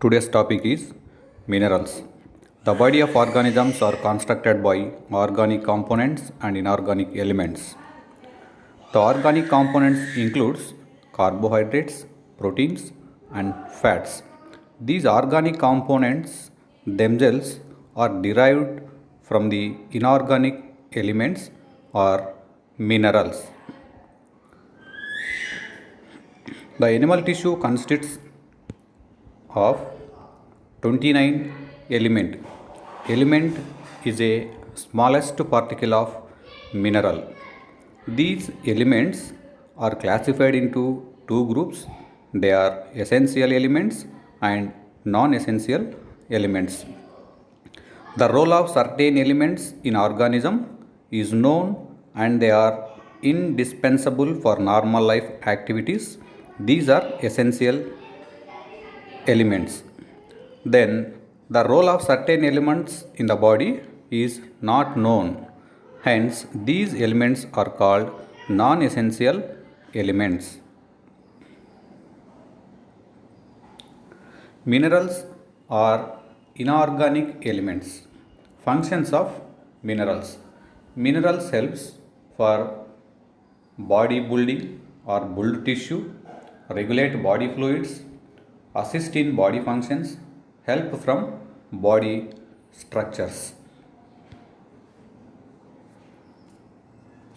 Today's topic is minerals. The body of organisms are constructed by organic components and inorganic elements. The organic components includes carbohydrates, proteins and fats. These organic components themselves are derived from the inorganic elements or minerals. The animal tissue consists of 29 element. Element is a smallest particle of mineral. These elements are classified into two groups. They are essential elements and non-essential elements. The role of certain elements in organism is known and they are indispensable for normal life activities. These are essential elements. Then the role of certain elements in the body is not known. Hence, these elements are called non-essential elements. Minerals are inorganic elements. Functions of minerals. Minerals helps for body building or build tissue, regulate body fluids, assist in body functions, help from body structures.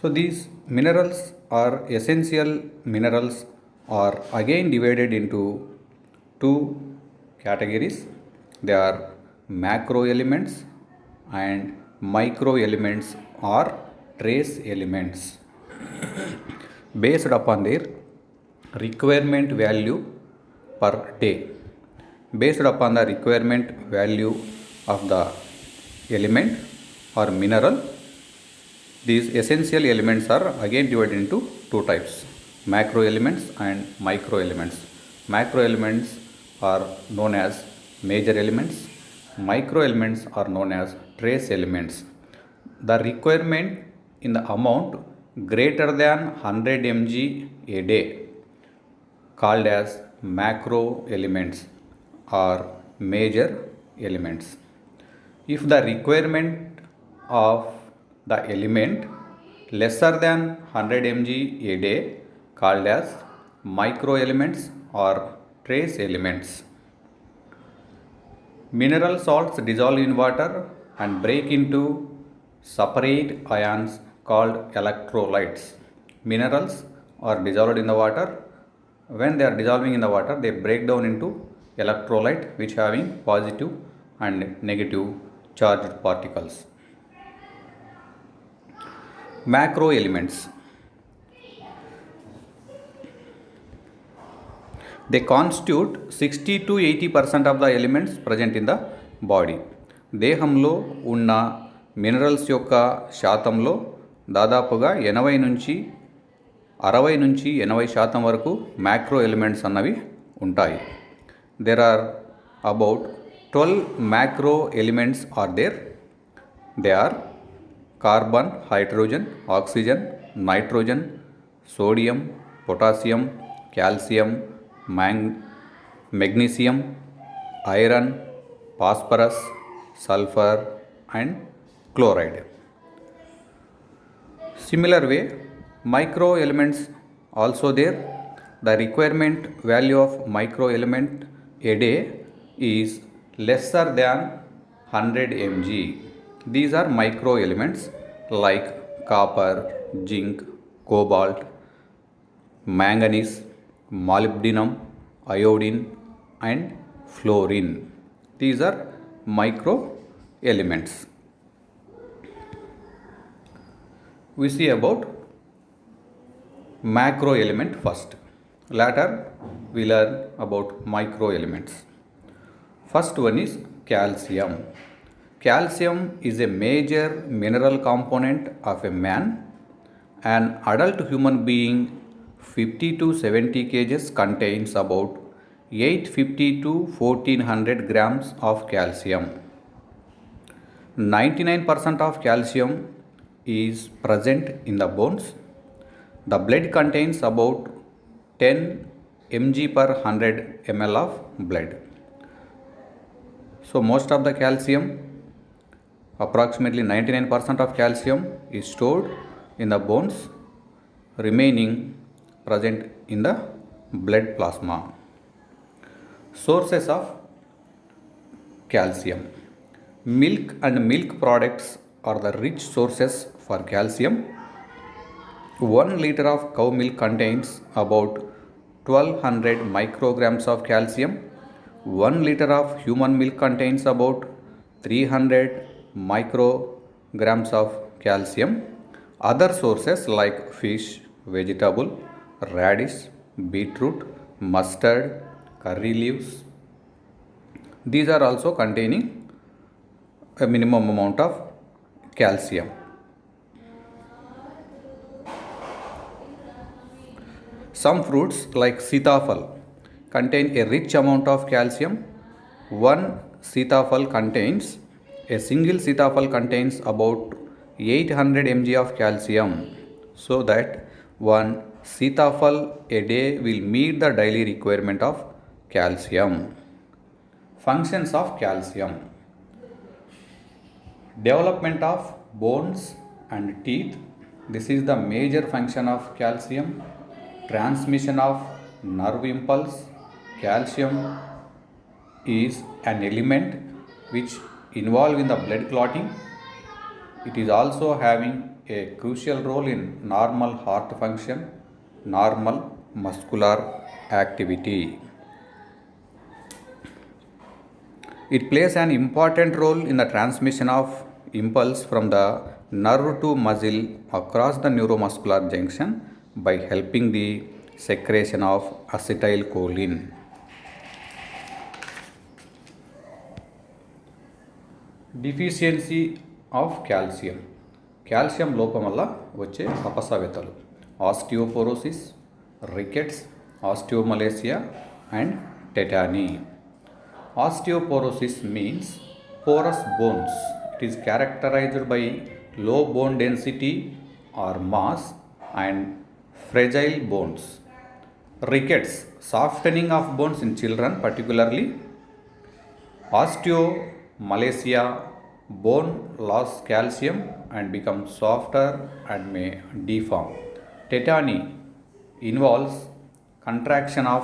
So these minerals are essential minerals are again divided into two categories. They are macro elements and micro elements or trace elements based upon their requirement value per day. Based upon the requirement value of the element or mineral, these essential elements are again divided into two types, macro elements and micro elements. Macro elements are known as major elements, micro elements are known as trace elements. The requirement in the amount greater than 100 mg a day called as macro elements or major elements. If the requirement of the element lesser than 100 mg a day called as micro elements or trace elements. Mineral salts dissolve in water and break into separate ions called electrolytes. Minerals are dissolved in the water. When they are dissolving in the water, they break down into electrolyte which having positive and negative charged particles. Macro elements. They constitute 60 to 80% of the elements present in the body. దేహంలో ఉన్న minerals యొక్క శాతంలో దాదాపుగా 60 నుంచి 80% వరకు macro elements అన్నవి ఉంటాయి. There are about 12 macro elements are there. They are carbon, hydrogen, oxygen, nitrogen, sodium, potassium, calcium, magnesium, iron, phosphorus, sulfur and chloride. Similar way, micro elements also there. The requirement value of micro element a day is lesser than 100 mg. These are micro elements like copper, zinc, cobalt, manganese, molybdenum, iodine and fluorine. These are micro elements. We see about macro element first. Later we learn about micro elements. First one is calcium. Calcium is a major mineral component of a man. An adult human being 50 to 70 kgs contains about 850 to 1400 grams of calcium. 99% of calcium is present in the bones. The blood contains about 10 mg per 100 ml of blood. So most of the calcium, approximately 99% of calcium is stored in the bones, remaining present in the blood plasma. Sources of calcium. Milk and milk products are the rich sources for calcium. 1 liter of cow milk contains about 1200 micrograms of calcium. 1 liter of human milk contains about 300 micrograms of calcium. Other sources like fish, vegetable, radish, beetroot, mustard, curry leaves, these are also containing a minimum amount of calcium. Some fruits like sitafal contain a rich amount of calcium. One sitafal contains, a single sitafal contains about 800 mg of calcium, so that one sitafal a day will meet the daily requirement of calcium. Functions of calcium. Development of bones and teeth. This is the major function of calcium. Transmission of nerve impulse. Calcium is an element which involved in the blood clotting. It is also having a crucial role in normal heart function, normal muscular activity. It plays an important role in the transmission of impulse from the nerve to muscle across the neuromuscular junction by helping the secretion of acetylcholine. Deficiency of calcium. Calcium లోపం వల్ల వచ్చే అపసవ్యతలు: osteoporosis, rickets, osteomalacia and tetany. Osteoporosis means porous bones. It is characterized by low bone density or mass and fragile bones. Rickets, softening of bones in children particularly. Osteomalacia, bone loss calcium and become softer and may deform. Tetany involves contraction of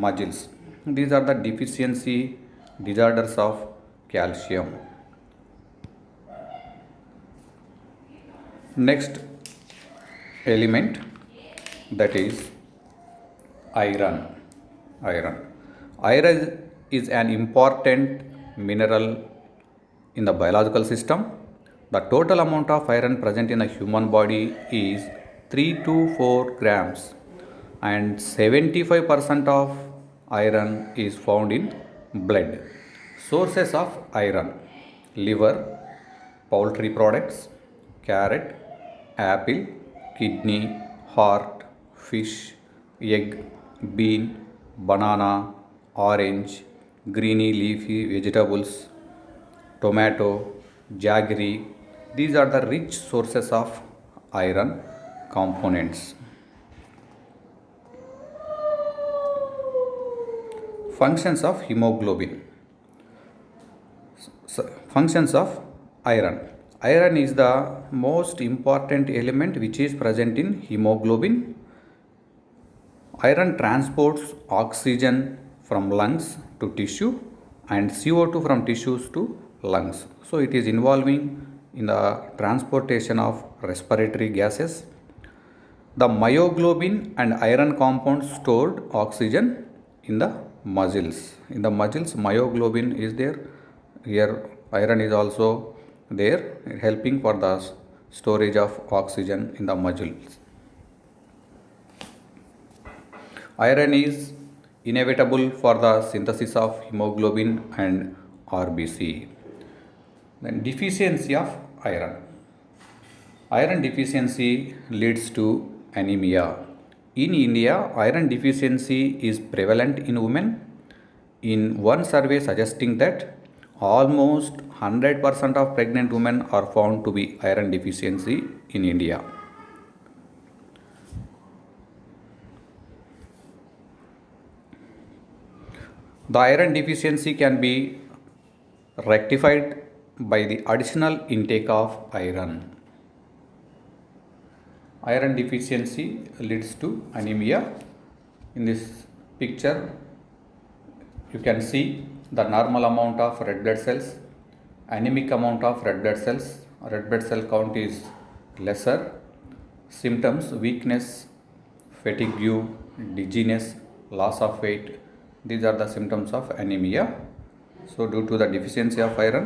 muscles. These are the deficiency disorders of calcium. Next element, that is iron. Iron is an important mineral in the biological system. The total amount of iron present in the human body is 3 to 4 grams, and 75% of iron is found in blood. Sources of iron: liver, poultry products, carrot, apple, kidney, heart, fish, egg, bean, banana, orange, greeny leafy vegetables, tomato, jaggery. These are the rich sources of iron components. Functions of hemoglobin. Functions of iron. Iron is the most important element which is present in hemoglobin. Iron transports oxygen from lungs to tissue and CO2 from tissues to lungs. So it is involving in the transportation of respiratory gases. The myoglobin and iron compounds stored oxygen in the muscles. In the muscles, myoglobin is there. Here iron is also there, helping for the storage of oxygen in the muscles. Iron is inevitable for the synthesis of hemoglobin and RBC. Then deficiency of iron. Iron deficiency leads to anemia. In India, iron deficiency is prevalent in women. In one survey suggesting that almost 100% of pregnant women are found to be iron deficiency in India. The iron deficiency can be rectified by the additional intake of iron. Iron deficiency leads to anemia. In this picture, you can see the normal amount of red blood cells, anemic amount of red blood cells, red blood cell count is lesser. Symptoms: weakness, fatigue, dizziness, loss of weight. These are the symptoms of anemia. So due to the deficiency of iron,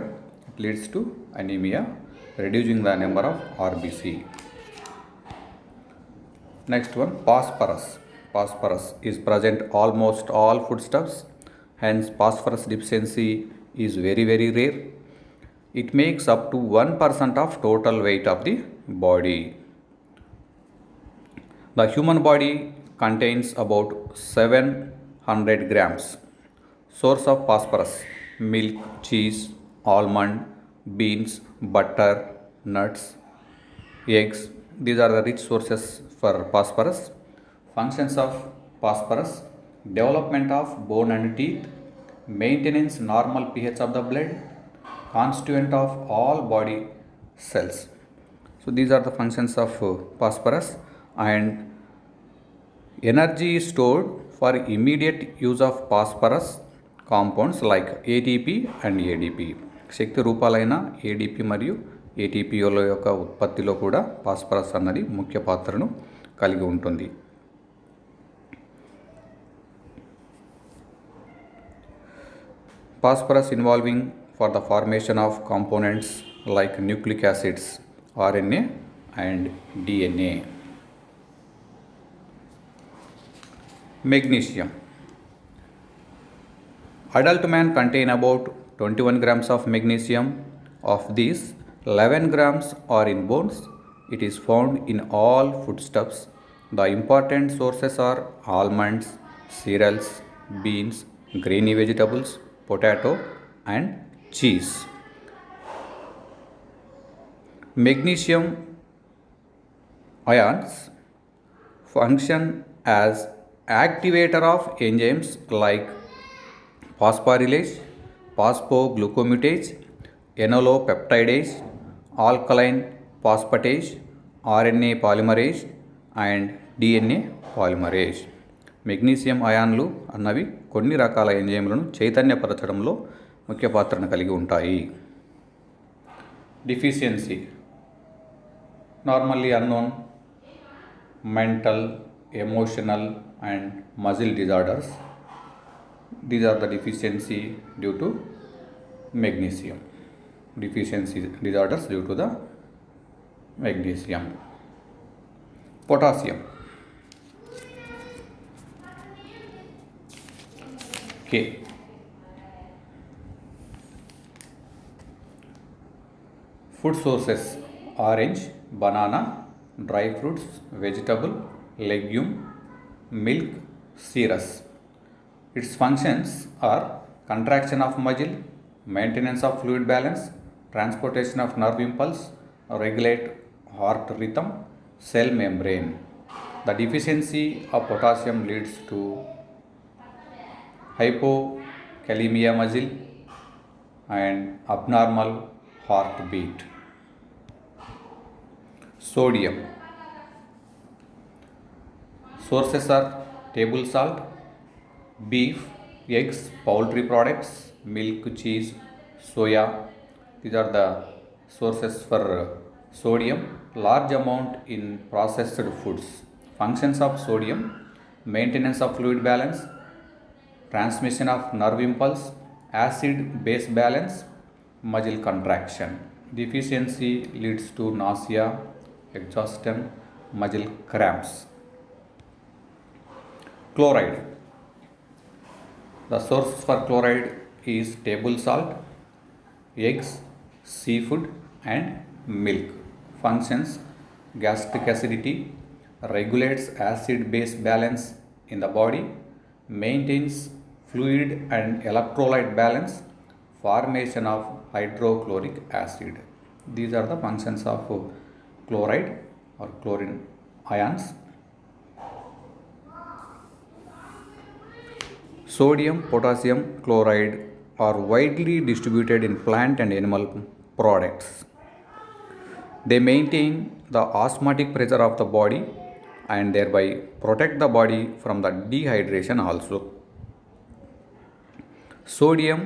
it leads to anemia, reducing the number of RBC. Next one, phosphorus. Phosphorus is present almost all foodstuffs, hence phosphorus deficiency is very rare. It makes up to 1% of total weight of the body. The human body contains about 700 grams. Source of phosphorus: milk, cheese, almond, beans, butter, nuts, eggs. These are the rich sources for phosphorus. Functions of phosphorus: development of bone and teeth, maintenance normal pH of the blood, constituent of all body cells. So these are the functions of phosphorus, and energy is stored for immediate use of phosphorus compounds like ATP and ADP. శక్తి రూపాలైన ADP మరియు ATPల యొక్క ఉత్పత్తిలో కూడా phosphorus అన్నది ముఖ్య పాత్రను కలిగి ఉంటుంది. Phosphorus involving for the formation of components like nucleic acids, RNA and DNA. Magnesium. Adult man contain about 21 grams of magnesium. Of these, 11 grams are in bones. It is found in all foodstuffs. The important sources are almonds, cereals, beans, grainy vegetables, potato and cheese. Magnesium ions function as activator of enzymes like phosphorylase, phosphoglucomatase, enolopeptidase, alkaline phosphatase, RNA polymerase and DNA polymerase. Magnesium అయాన్లు అన్నవి కొన్ని రకాల ఎంజైమ్లను చైతన్యపరచడంలో ముఖ్య పాత్రను కలిగి ఉంటాయి. Deficiency: normally unknown mental, emotional and muscle disorders. These are the deficiency due to magnesium. Deficiency disorders due to the magnesium. Potassium. K. Food sources: orange, banana, dry fruits, vegetable, legume, milk, cereals. Its functions are contraction of muscle, maintenance of fluid balance, transportation of nerve impulse, regulate heart rhythm, cell membrane. The deficiency of potassium leads to hypokalemia muscle and abnormal heartbeat. Sodium. Sources are table salt, beef, eggs, poultry products, milk, cheese, soya. These are the sources for sodium. Large amount in processed foods. Functions of sodium: maintenance of fluid balance, transmission of nerve impulse, acid base balance, muscle contraction. Deficiency leads to nausea, exhaustion, muscle cramps. Chloride. The source for chloride is table salt, eggs, seafood and milk. Functions: gastric acidity, regulates acid base balance in the body, maintains fluid and electrolyte balance, formation of hydrochloric acid. These are the functions of chloride or chlorine ions. Sodium, potassium, chloride are widely distributed in plant and animal products. They maintain the osmotic pressure of the body and thereby protect the body from the dehydration also. Sodium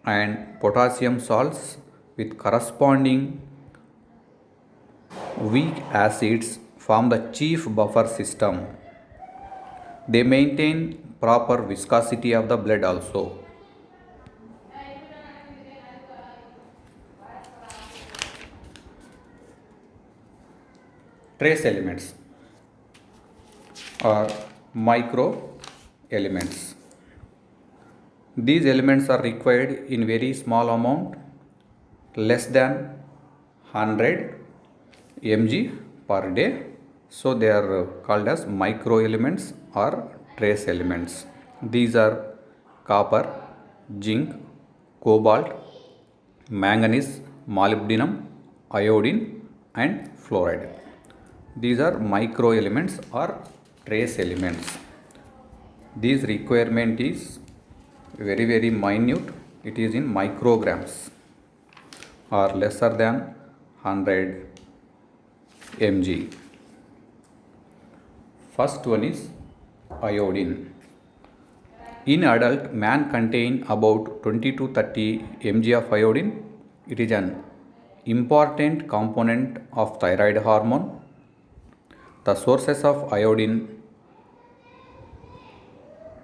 and potassium salts with corresponding weak acids form the chief buffer system. They maintain proper viscosity of the blood also. Trace elements or micro elements. These elements are required in very small amount, less than 100 mg per day. So they are called as micro elements or trace elements. These are copper, zinc, cobalt, manganese, molybdenum, iodine and fluoride. These are micro elements or trace elements. This requirement is very minute. It is in micrograms or lesser than 100 mg. First one is iodine. In adult, man contain about 20 to 30 mg of iodine. It is an important component of thyroid hormone. The sources of iodine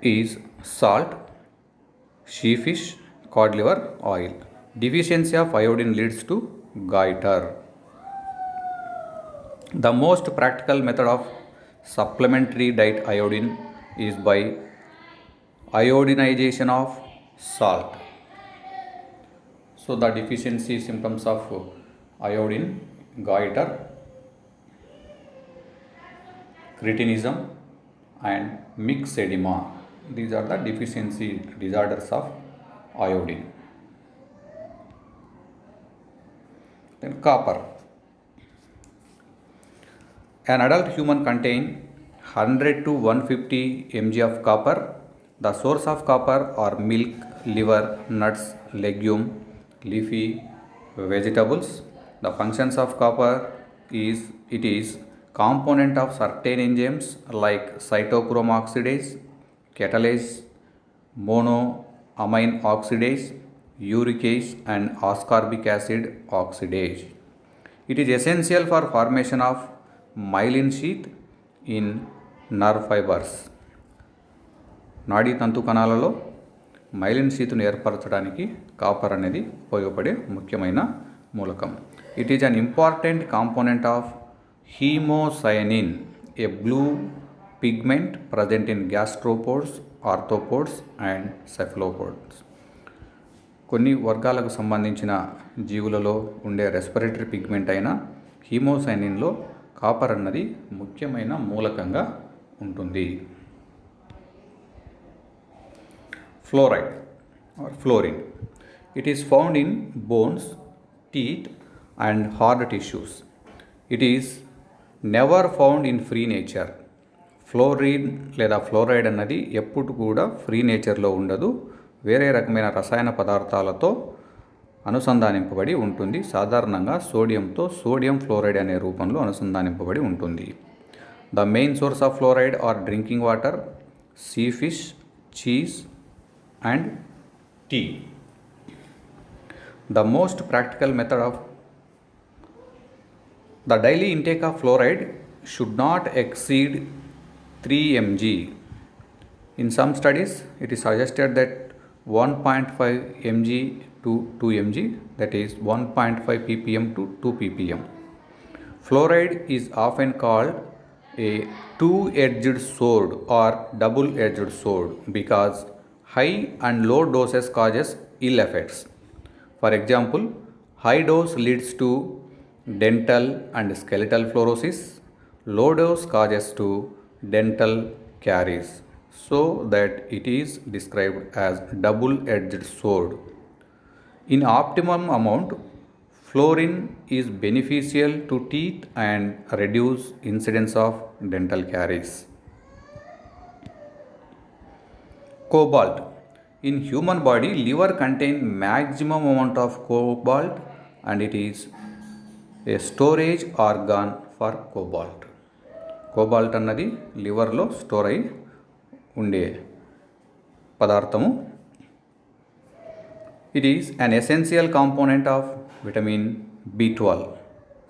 is salt, sheefish, cod liver oil. Deficiency of iodine leads to goiter. The most practical method of supplementary diet iodine is by iodinization of salt. So the deficiency symptoms of iodine: goiter, cretinism and myxedema. These are the deficiency disorders of iodine. Then copper. An adult human contain 100 to 150 mg of copper. The source of copper are milk, liver, nuts, legume, leafy vegetables. The functions of copper is it is component of certain enzymes like cytochrome oxidase, catalase, monoamine oxidase, uricase and ascorbic acid oxidase. It is essential for formation of myelin sheath in nerve fibers. నాడీ తంతు కణాలలో myelin షీత్ను ఏర్పరచడానికి copper అనేది ఉపయోగపడే ముఖ్యమైన మూలకం. It is an important component of haemocyanin, a blue pigment present in gastropods, arthropods and cephalopods. కొన్ని వర్గాలకు సంబంధించిన జీవులలో ఉండే రెస్పిరేటరీ పిగ్మెంట్ అయిన హీమోసైనిన్లో కాపర్ అన్నది ముఖ్యమైన మూలకంగా ఉంటుంది. Fluoride or fluorine. It is found in bones, teeth and hard tissues. It is never found in free nature. Fluorine లేదా ఫ్లోరైడ్ అన్నది ఎప్పుడు కూడా ఫ్రీ నేచర్లో ఉండదు. వేరే రకమైన రసాయన పదార్థాలతో అనుసంధానింపబడి ఉంటుంది. సాధారణంగా సోడియంతో సోడియం ఫ్లోరైడ్ అనే రూపంలో అనుసంధానింపబడి ఉంటుంది. The main source of fluoride are drinking water, sea fish, cheese and tea. The most practical method of the daily intake of fluoride should not exceed 3 mg. In some studies, it is suggested that 1.5 mg to 2 mg, that is 1.5 ppm to 2 ppm. Fluoride is often called a two-edged sword or double-edged sword because high and low doses causes ill effects. For example, high dose leads to dental and skeletal fluorosis. Low dose causes to dental caries. So that it is described as double-edged sword. In optimum amount, fluorine is beneficial to teeth and reduce incidence of dental caries. Cobalt. In human body, liver contain maximum amount of cobalt and it is a storage organ for cobalt. Cobalt అన్నది లివర్లో store అయి ఉండే పదార్థము. It is an essential component of vitamin B12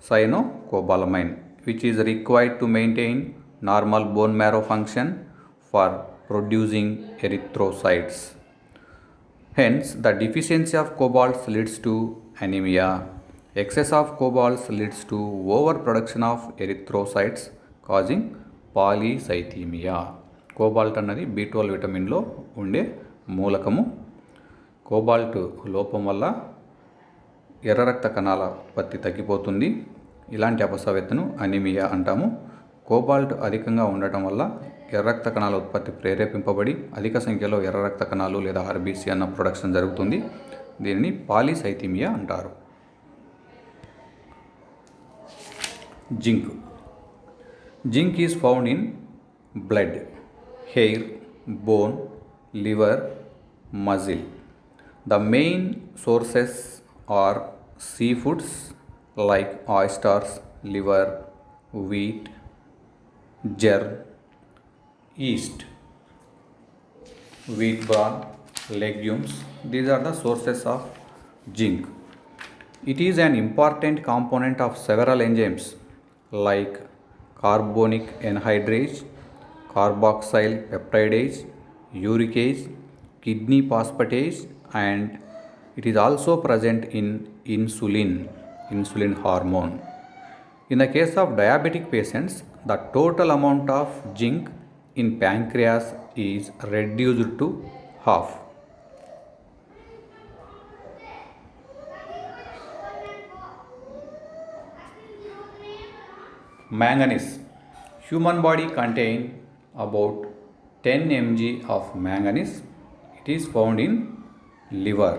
cyanocobalamin which is required to maintain normal bone marrow function for producing erythrocytes. Hence, the deficiency of cobalt leads to anemia. Excess of cobalt leads to overproduction of erythrocytes causing polycythemia. Cobalt అన్నది B12 విటమిన్లో ఉండే మూలకము. Cobalt లోపం వల్ల ఎర్ర రక్త కణాల ఉత్పత్తి తగ్గిపోతుంది. ఇలాంటి అపసవ్యతను అనీమియా అంటాము. కోబాల్ట్ అధికంగా ఉండటం వల్ల ఎర్ర రక్త కణాల ఉత్పత్తి ప్రేరేపింపబడి అధిక సంఖ్యలో ఎర్ర రక్త కణాలు లేదా RBC అన్న ప్రొడక్షన్ జరుగుతుంది. దీనిని పాలీసైథీమియా అంటారు. Zinc. Zinc is found in blood, hair, bone, liver, muscle. The main sources are seafoods like oysters, liver, wheat, germ, yeast, wheat bran, legumes. These are the sources of zinc. It is an important component of several enzymes like carbonic anhydrase, carboxyl peptidase, uricase, kidney phosphatase, and it is also present in insulin hormone. In the case of diabetic patients, the total amount of zinc in pancreas is reduced to half. Manganese. Human body contain about 10 mg of manganese. It is found in liver.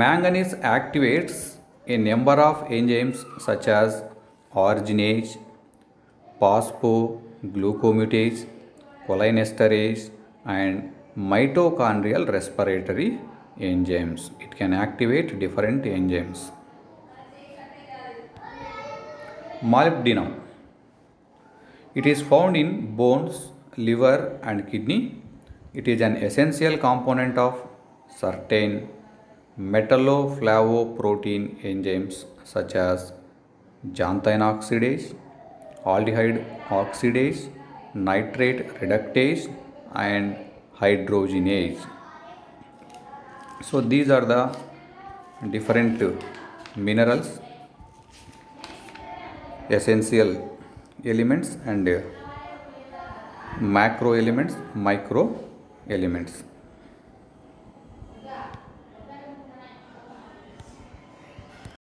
Manganese activates a number of enzymes such as arginase, phosphoglucosamidase, cholinesterase, and mitochondrial respiratory enzymes. It can activate different enzymes. Molybdenum. It is found in bones, liver, and kidney. It is an essential component of certain metalloflavoprotein enzymes such as xanthine oxidase, aldehyde oxidase, nitrate reductase, and hydrogenase. So these are the different minerals, essential elements and macro elements, micro elements.